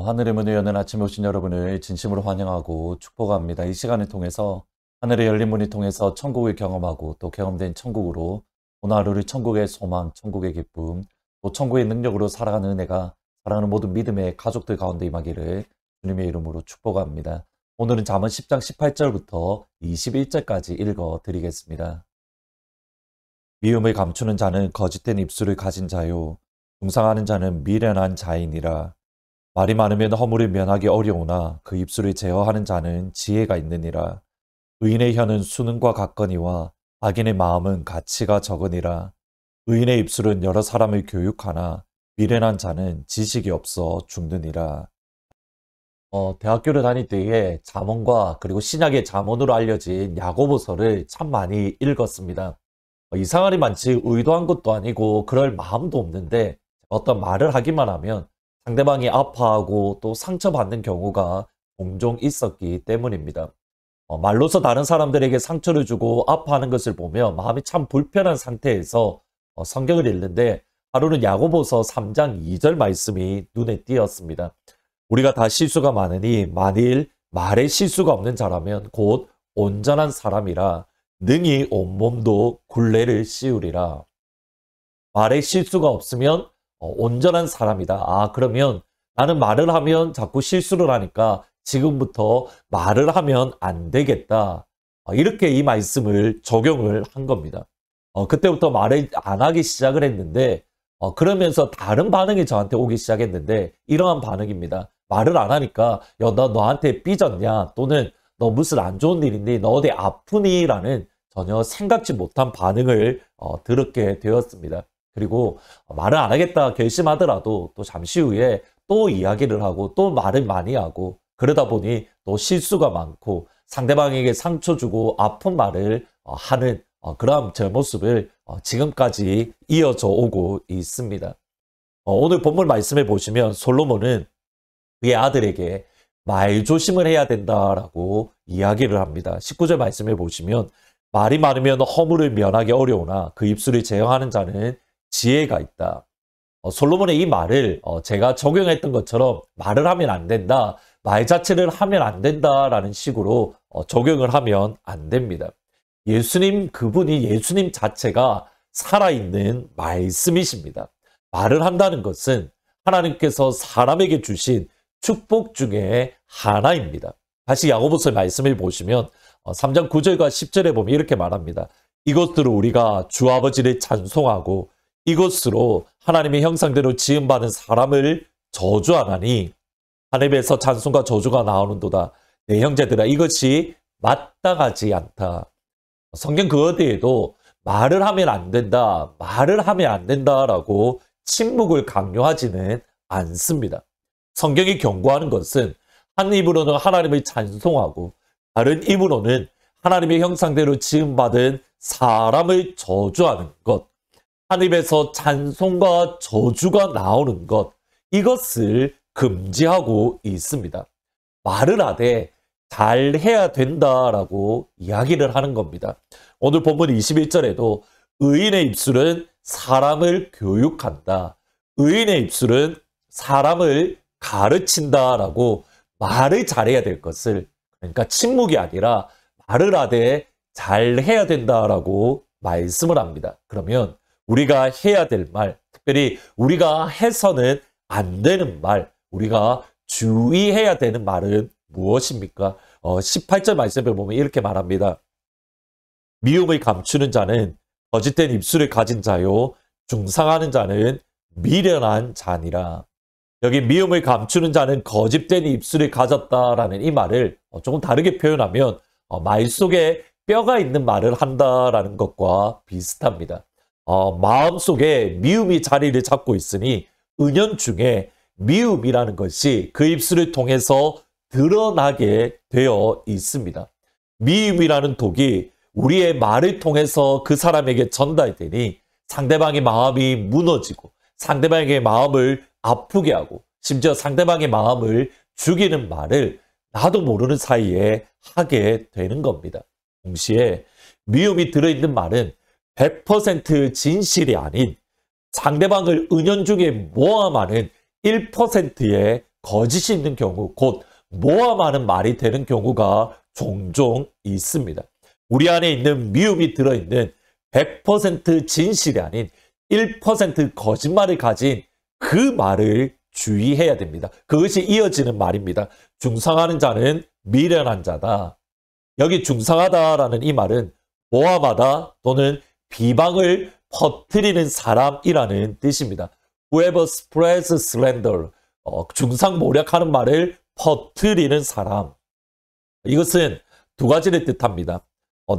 하늘의 문을 여는 아침에 오신 여러분을 진심으로 환영하고 축복합니다. 이 시간을 통해서 하늘의 열린 문을 통해서 천국을 경험하고 또 경험된 천국으로 오늘 하루를 천국의 소망, 천국의 기쁨, 또 천국의 능력으로 살아가는 은혜가 사랑하는 모든 믿음의 가족들 가운데 임하기를 주님의 이름으로 축복합니다. 오늘은 잠언 10장 18절부터 21절까지 읽어드리겠습니다. 미움을 감추는 자는 거짓된 입술을 가진 자요, 중상하는 자는 미련한 자이니라. 말이 많으면 허물을 면하기 어려우나 그 입술을 제어하는 자는 지혜가 있느니라. 의인의 혀는 수능과 같거니와 악인의 마음은 가치가 적으니라. 의인의 입술은 여러 사람을 교육하나 미련한 자는 지식이 없어 죽느니라. 대학교를 다닐 때에 잠언과 그리고 신약의 잠언으로 알려진 야고보서를 참 많이 읽었습니다. 이상하리 많지 의도한 것도 아니고 그럴 마음도 없는데 어떤 말을 하기만 하면 상대방이 아파하고 또 상처받는 경우가 종종 있었기 때문입니다. 말로서 다른 사람들에게 상처를 주고 아파하는 것을 보며 마음이 참 불편한 상태에서 성경을 읽는데 하루는 야고보서 3장 2절 말씀이 눈에 띄었습니다. 우리가 다 실수가 많으니 만일 말에 실수가 없는 자라면 곧 온전한 사람이라 능히 온몸도 굴레를 씌우리라. 말에 실수가 없으면 온전한 사람이다. 그러면 나는 말을 하면 자꾸 실수를 하니까 지금부터 말을 하면 안 되겠다. 이렇게 이 말씀을 적용을 한 겁니다. 그때부터 말을 안 하기 시작을 했는데 그러면서 다른 반응이 저한테 오기 시작했는데 이러한 반응입니다. 말을 안 하니까 야, 너 너한테 삐졌냐? 또는 너 무슨 안 좋은 일 있니? 너 어디 아프니? 라는 전혀 생각지 못한 반응을 들었게 되었습니다. 그리고 말을 안 하겠다 결심하더라도 또 잠시 후에 또 이야기를 하고 또 말을 많이 하고 그러다 보니 또 실수가 많고 상대방에게 상처 주고 아픈 말을 하는 그런 제 모습을 지금까지 이어져 오고 있습니다. 오늘 본문 말씀에 보시면 솔로몬은 그의 아들에게 말조심을 해야 된다라고 이야기를 합니다. 19절 말씀에 보시면 말이 많으면 허물을 면하기 어려우나 그 입술을 제어하는 자는 지혜가 있다. 솔로몬의 이 말을 제가 적용했던 것처럼 말을 하면 안 된다, 말 자체를 하면 안 된다라는 식으로 적용을 하면 안 됩니다. 그분이 예수님 자체가 살아있는 말씀이십니다. 말을 한다는 것은 하나님께서 사람에게 주신 축복 중에 하나입니다. 다시 야고보서 말씀을 보시면 3장 9절과 10절에 보면 이렇게 말합니다. 이것으로 우리가 주 아버지를 찬송하고 이것으로 하나님의 형상대로 지음받은 사람을 저주하나니 하늘에서 찬송과 저주가 나오는도다. 내 형제들아, 이것이 마땅하지 않다. 성경 그 어디에도 말을 하면 안 된다, 말을 하면 안 된다라고 침묵을 강요하지는 않습니다. 성경이 경고하는 것은 한 입으로는 하나님을 찬송하고 다른 입으로는 하나님의 형상대로 지음받은 사람을 저주하는 것, 하나님에서 찬송과 저주가 나오는 것, 이것을 금지하고 있습니다. 말을 하되 잘해야 된다라고 이야기를 하는 겁니다. 오늘 본문 21절에도 의인의 입술은 사람을 교육한다, 의인의 입술은 사람을 가르친다라고 말을 잘해야 될 것을, 그러니까 침묵이 아니라 말을 하되 잘해야 된다라고 말씀을 합니다. 그러면 우리가 해야 될 말, 특별히 우리가 해서는 안 되는 말, 우리가 주의해야 되는 말은 무엇입니까? 18절 말씀을 보면 이렇게 말합니다. 미움을 감추는 자는 거짓된 입술을 가진 자요, 중상하는 자는 미련한 자니라. 여기 미움을 감추는 자는 거짓된 입술을 가졌다라는 이 말을 조금 다르게 표현하면 말 속에 뼈가 있는 말을 한다라는 것과 비슷합니다. 마음속에 미움이 자리를 잡고 있으니 은연중에 미움이라는 것이 그 입술을 통해서 드러나게 되어 있습니다. 미움이라는 독이 우리의 말을 통해서 그 사람에게 전달되니 상대방의 마음이 무너지고 상대방의 마음을 아프게 하고 심지어 상대방의 마음을 죽이는 말을 나도 모르는 사이에 하게 되는 겁니다. 동시에 미움이 들어있는 말은 100% 진실이 아닌 상대방을 은연중에 모함하는 1%의 거짓이 있는 경우, 곧 모함하는 말이 되는 경우가 종종 있습니다. 우리 안에 있는 미움이 들어있는 100% 진실이 아닌 1% 거짓말을 가진 그 말을 주의해야 됩니다. 그것이 이어지는 말입니다. 중상하는 자는 미련한 자다. 여기 중상하다라는 이 말은 모함하다 또는 비방을 퍼뜨리는 사람이라는 뜻입니다. Whoever spreads slander, 중상모략하는 말을 퍼뜨리는 사람. 이것은 두 가지를 뜻합니다.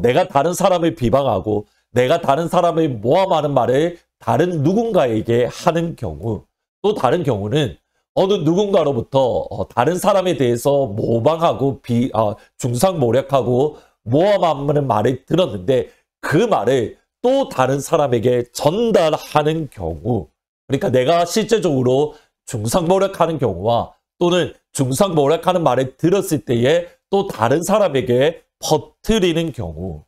내가 다른 사람을 비방하고 내가 다른 사람을 모함하는 말을 다른 누군가에게 하는 경우, 또 다른 경우는 어느 누군가로부터 다른 사람에 대해서 모방하고 중상모략하고 모함하는 말을 들었는데 그 말을 또 다른 사람에게 전달하는 경우, 그러니까 내가 실제적으로 중상모략하는 경우와 또는 중상모략하는 말을 들었을 때에 또 다른 사람에게 퍼뜨리는 경우,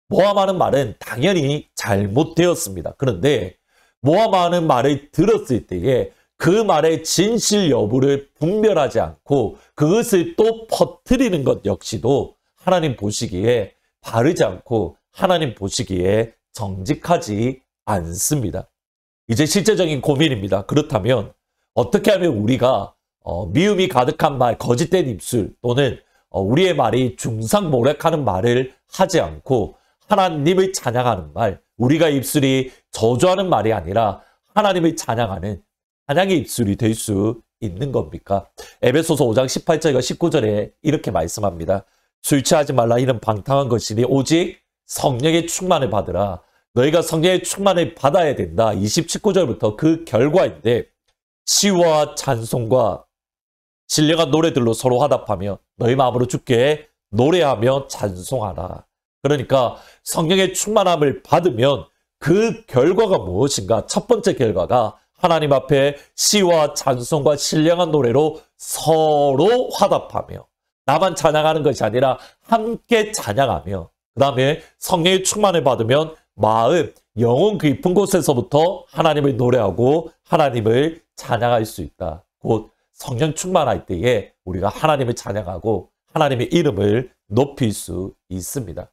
모함하는 말은 당연히 잘못되었습니다. 그런데 모함하는 말을 들었을 때에 그 말의 진실 여부를 분별하지 않고 그것을 또 퍼뜨리는 것 역시도 하나님 보시기에 바르지 않고 하나님 보시기에 정직하지 않습니다. 이제 실제적인 고민입니다. 그렇다면 어떻게 하면 우리가 미움이 가득한 말, 거짓된 입술 또는 우리의 말이 중상모략하는 말을 하지 않고 하나님을 찬양하는 말, 우리가 입술이 저주하는 말이 아니라 하나님을 찬양하는 찬양의 입술이 될 수 있는 겁니까? 에베소서 5장 18절과 19절에 이렇게 말씀합니다. 술 취하지 말라, 이는 방탕한 것이니 오직 성령의 충만을 받으라. 너희가 성령의 충만을 받아야 된다. 19절부터 그 결과인데, 시와 찬송과 신령한 노래들로 서로 화답하며 너희 마음으로 주께 노래하며 찬송하라. 그러니까 성령의 충만함을 받으면 그 결과가 무엇인가? 첫 번째 결과가 하나님 앞에 시와 찬송과 신령한 노래로 서로 화답하며, 나만 찬양하는 것이 아니라 함께 찬양하며, 그 다음에 성령의 충만을 받으면 마음, 영혼 깊은 곳에서부터 하나님을 노래하고 하나님을 찬양할 수 있다. 곧 성령 충만할 때에 우리가 하나님을 찬양하고 하나님의 이름을 높일 수 있습니다.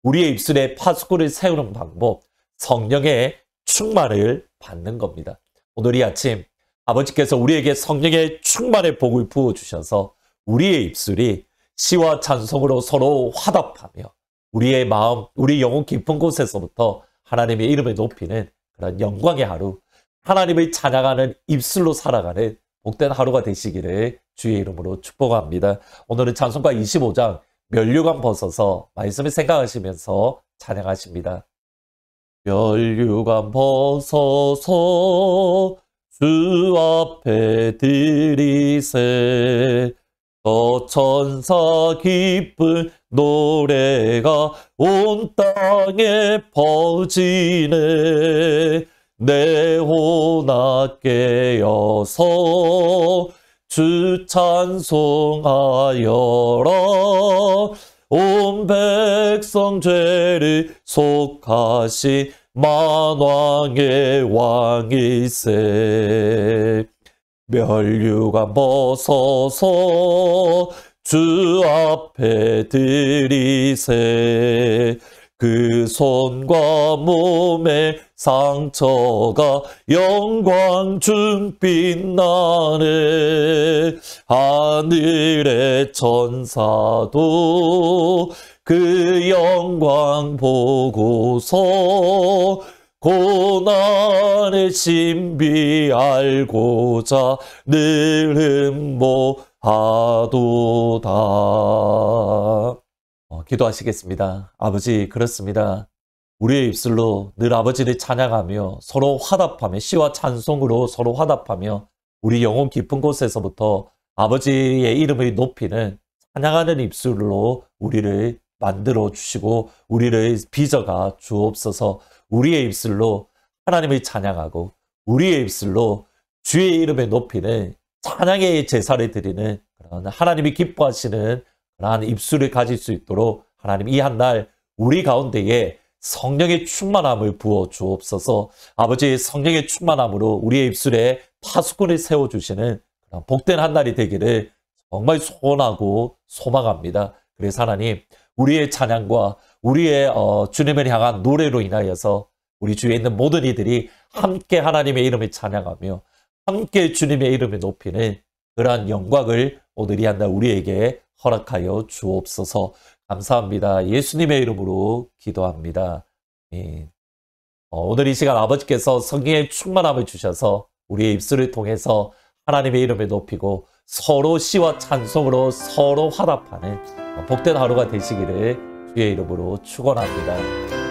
우리의 입술에 파수꾼을 세우는 방법, 성령의 충만을 받는 겁니다. 오늘 이 아침 아버지께서 우리에게 성령의 충만의 복을 부어주셔서 우리의 입술이 시와 찬송으로 서로 화답하며 우리의 마음, 우리 영혼 깊은 곳에서부터 하나님의 이름을 높이는 그런 영광의 하루, 하나님을 찬양하는 입술로 살아가는 복된 하루가 되시기를 주의 이름으로 축복합니다. 오늘은 찬송가 25장 면류관 벗어서 말씀을 생각하시면서 찬양하십니다. 면류관 벗어서 주 앞에 드리세, 저 천사 기쁜 노래가 온 땅에 퍼지네. 내 혼아 깨어서 주 찬송하여라. 온 백성 죄를 속하신 만왕의 왕일세. 면류관 벗어서 주 앞에 드리세. 그 손과 몸의 상처가 영광 중빛 나네. 하늘의 천사도 그 영광 보고서 고난의 신비 알고자 늘 흠모하도다. 기도하시겠습니다. 아버지, 그렇습니다. 우리의 입술로 늘 아버지를 찬양하며 서로 화답하며 시와 찬송으로 서로 화답하며 우리 영혼 깊은 곳에서부터 아버지의 이름을 높이는 찬양하는 입술로 우리를 만들어 주시고 우리를 빚어가 주옵소서. 우리의 입술로 하나님을 찬양하고 우리의 입술로 주의 이름을 높이는 찬양의 제사를 드리는 그런 하나님이 기뻐하시는 그러한 입술을 가질 수 있도록 하나님 이 한 날 우리 가운데에 성령의 충만함을 부어 주옵소서. 아버지의 성령의 충만함으로 우리의 입술에 파수꾼을 세워주시는 복된 한 날이 되기를 정말 소원하고 소망합니다. 그래서 하나님, 우리의 찬양과 우리의 주님을 향한 노래로 인하여서 우리 주위에 있는 모든 이들이 함께 하나님의 이름을 찬양하며 함께 주님의 이름을 높이는 그러한 영광을 오늘 이 한 날 우리에게 허락하여 주옵소서. 감사합니다. 예수님의 이름으로 기도합니다. 오늘 이 시간 아버지께서 성령의 충만함을 주셔서 우리의 입술을 통해서 하나님의 이름을 높이고 서로 시와 찬송으로 서로 화답하는 복된 하루가 되시기를 주의 이름으로 축원합니다.